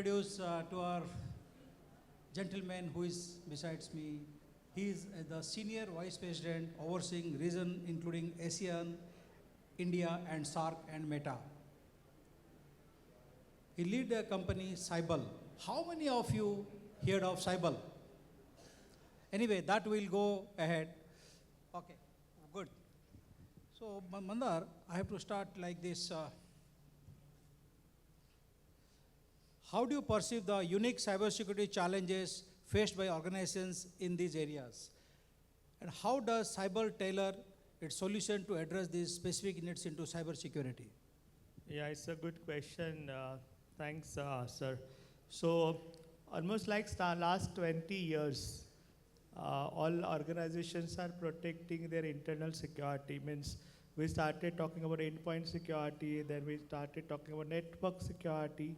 introduce to our gentleman who is besides me. He is the Senior Vice President overseeing region including ASEAN, India and SAARC and Meta. He lead a company, Cybal. How many of you heard of Cybal? Anyway, that will go ahead. Okay, good. So, Mandar, I have to start like this. How do you perceive the unique cybersecurity challenges faced by organizations in these areas? And how does Cyber tailor its solution to address these specific needs into cybersecurity? Yeah, it's a good question. Thanks, sir. So, almost like last 20 years, all organizations are protecting their internal security. Means we started talking about endpoint security, then we started talking about network security,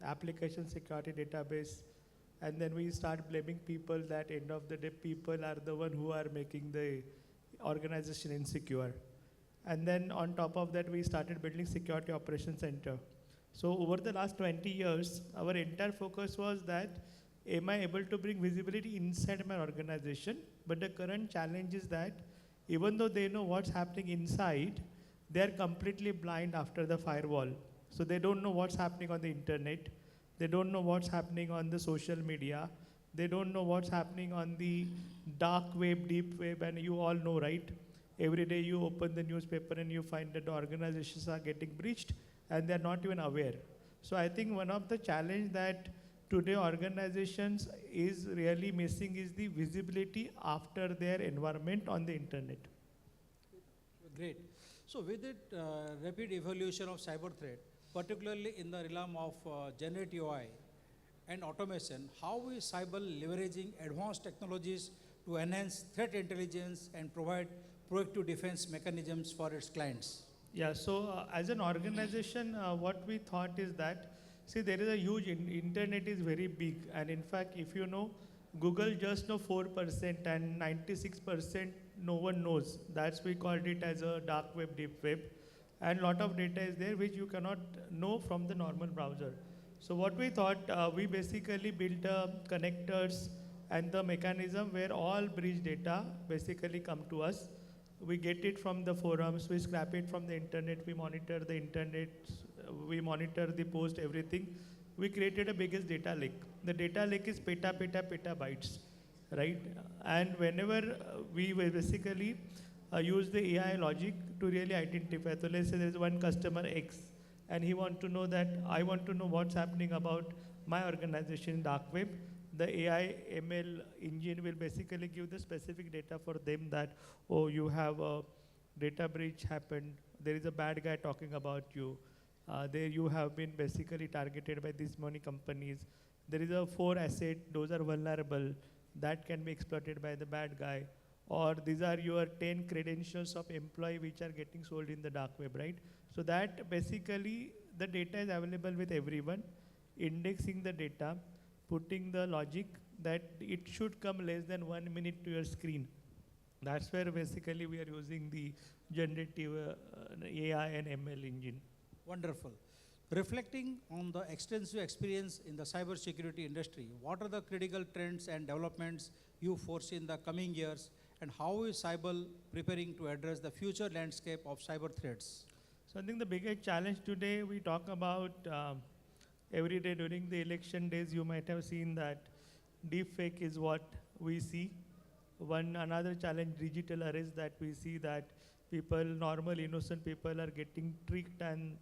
application security database, and then we start blaming people that end of the day people are the one who are making the organization insecure. And then on top of that, we started building security operations center. So over the last 20 years, our entire focus was that, am I able to bring visibility inside my organization? But the current challenge is that even though they know what's happening inside, they're completely blind after the firewall. So they don't know what's happening on the internet. They don't know what's happening on the social media. They don't know what's happening on the dark web, deep web, and you all know, right? Every day you open the newspaper and you find that the organizations are getting breached and they're not even aware. So I think one of the challenge that today organizations is really missing is the visibility after their environment on the internet. Great. So with it, rapid evolution of cyber threat, particularly in the realm of generative AI and automation, how is cyber leveraging advanced technologies to enhance threat intelligence and provide proactive defense mechanisms for its clients? Yeah, so as an organization, what we thought is that, see, there is a huge, internet is very big. And in fact, if you know, Google just know 4% and 96% no one knows. That's we called it as a dark web, deep web. And lot of data is there which you cannot know from the normal browser. So what we thought, we basically built connectors and the mechanism where all breach data basically come to us. We get it from the forums, we scrap it from the internet, we monitor the internet, we monitor the post, everything. We created a biggest data lake. The data lake is petabytes, right? And whenever we will basically use the AI logic to really identify. So let's say there is one customer X, and he want to know that I want to know what's happening about my organization in dark web. The AI ML engine will basically give the specific data for them that, oh, you have a data breach happened. There is a bad guy talking about you. There you have been basically targeted by these many companies. There is a 4 asset, those are vulnerable. That can be exploited by the bad guy. Or these are your 10 credentials of employee which are getting sold in the dark web, right? So that basically the data is available with everyone, indexing the data, putting the logic that it should come less than 1 minute to your screen. That's where basically we are using the generative AI and ML engine. Wonderful. Reflecting on the extensive experience in the cybersecurity industry, what are the critical trends and developments you foresee in the coming years, and how is Cyber preparing to address the future landscape of cyber threats? So I think the biggest challenge today we talk about every day during the election days, you might have seen that deepfake is what we see. Another challenge, digital arrest, that we see that people, normal innocent people are getting tricked and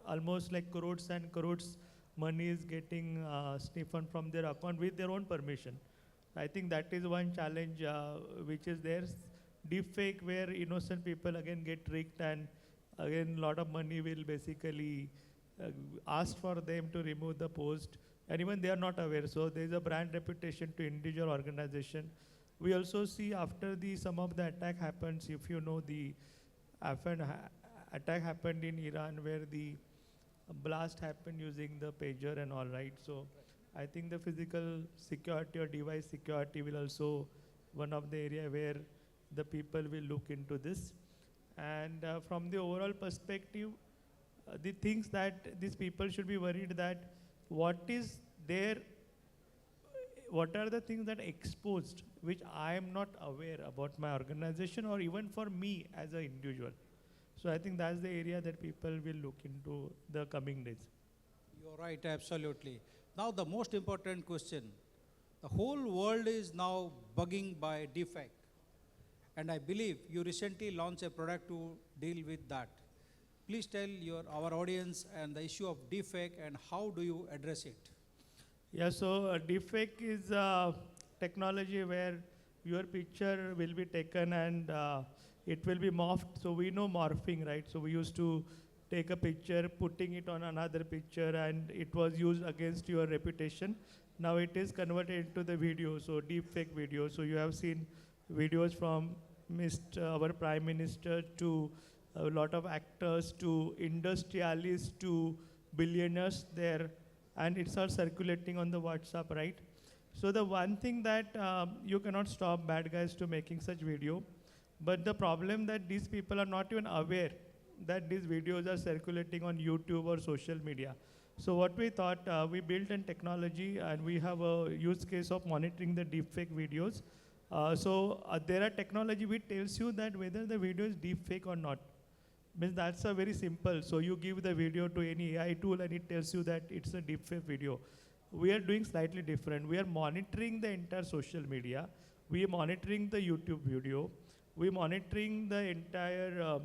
almost like crores and crores money is getting sniffed from their account with their own permission. I think that is one challenge which is there. Deepfake where innocent people again get tricked and again a lot of money will basically ask for them to remove the post, and even they are not aware. So there is a brand reputation to individual organization. We also see after some of the attack happens, if you know the attack happened in Iran where the blast happened using the pager and all, right? So I think the physical security or device security will also one of the area where the people will look into this. And from the overall perspective, the things that these people should be worried that what is there, what are the things that are exposed which I am not aware about my organization or even for me as an individual. So I think that's the area that people will look into the coming days. You're right, absolutely. Now, the most important question, the whole world is now bugging by defect. And I believe you recently launched a product to deal with that. Please tell our audience and the issue of deepfake and how do you address it? Yeah, so deepfake is technology where your picture will be taken and it will be morphed. So we know morphing, right? So we used to take a picture, putting it on another picture, and it was used against your reputation. Now it is converted into the video, so deepfake video. So you have seen videos from our Prime Minister to a lot of actors to industrialists to billionaires there, and it's all circulating on the WhatsApp, right? So the one thing that you cannot stop bad guys to making such video, but the problem that these people are not even aware that these videos are circulating on YouTube or social media. So what we thought, we built a technology and we have a use case of monitoring the deepfake videos. There are technology which tells you that whether the video is deepfake or not. Means that's a very simple. So you give the video to any AI tool and it tells you that it's a deepfake video. We are doing slightly different. We are monitoring the entire social media. We are monitoring the YouTube video. We are monitoring the entire,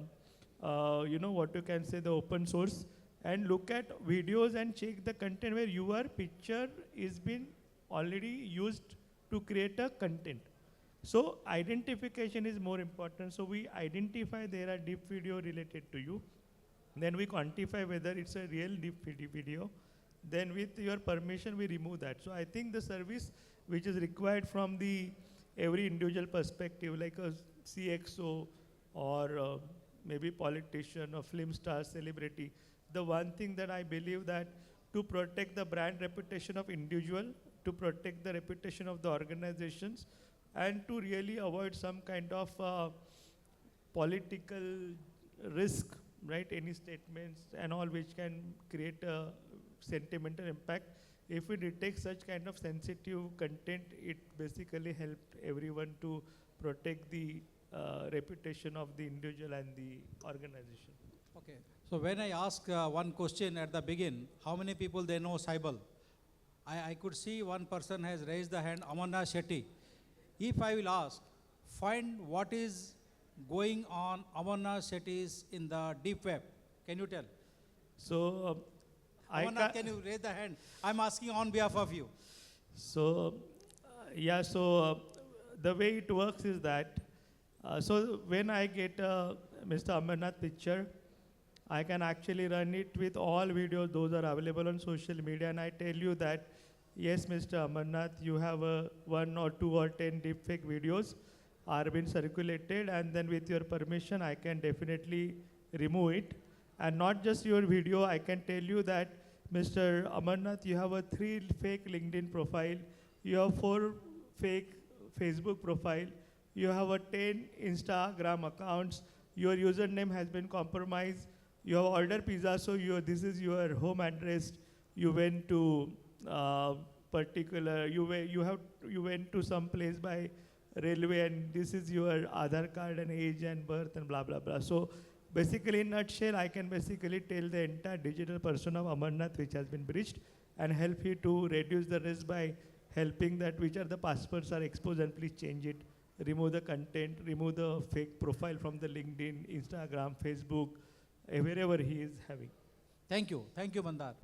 what you can say, the open source, and look at videos and check the content where your picture is been already used to create a content. So identification is more important. So we identify there are deep video related to you. Then we quantify whether it's a real deep video. Then with your permission, we remove that. So I think the service which is required from the every individual perspective, like a CXO or maybe politician or film star, celebrity, the one thing that I believe that to protect the brand reputation of individual, to protect the reputation of the organizations, and to really avoid some kind of political risk, right? Any statements and all which can create a sentimental impact. If we detect such kind of sensitive content, it basically helped everyone to protect the reputation of the individual and the organization. Okay. So when I ask one question at the beginning, how many people they know Saibal? I could see one person has raised the hand, Amarnath Shetty. If I will ask, find what is going on Amarnath Shetty's in the deep web. Can you tell? So Amarnath, can you raise the hand? I'm asking on behalf of you. So the way it works is that, so when I get Mr. Amarnath picture, I can actually run it with all videos, those are available on social media, and I tell you that, yes, Mr. Amarnath, you have 1 or 2 or 10 deepfake videos are being circulated, and then with your permission, I can definitely remove it. And not just your video, I can tell you that, Mr. Amarnath, you have 3 fake LinkedIn profile, you have 4 fake Facebook profile, you have 10 Instagram accounts, your username has been compromised, you have ordered pizza, so this is your home address, you went to you went to some place by railway, and this is your Aadhaar card and age and birth and blah blah blah. So basically, in a nutshell, I can basically tell the entire digital person of Amarnath which has been breached and help you to reduce the risk by helping that which are the passwords are exposed, and please change it, remove the content, remove the fake profile from the LinkedIn, Instagram, Facebook, wherever he is having. Thank you, Mandar.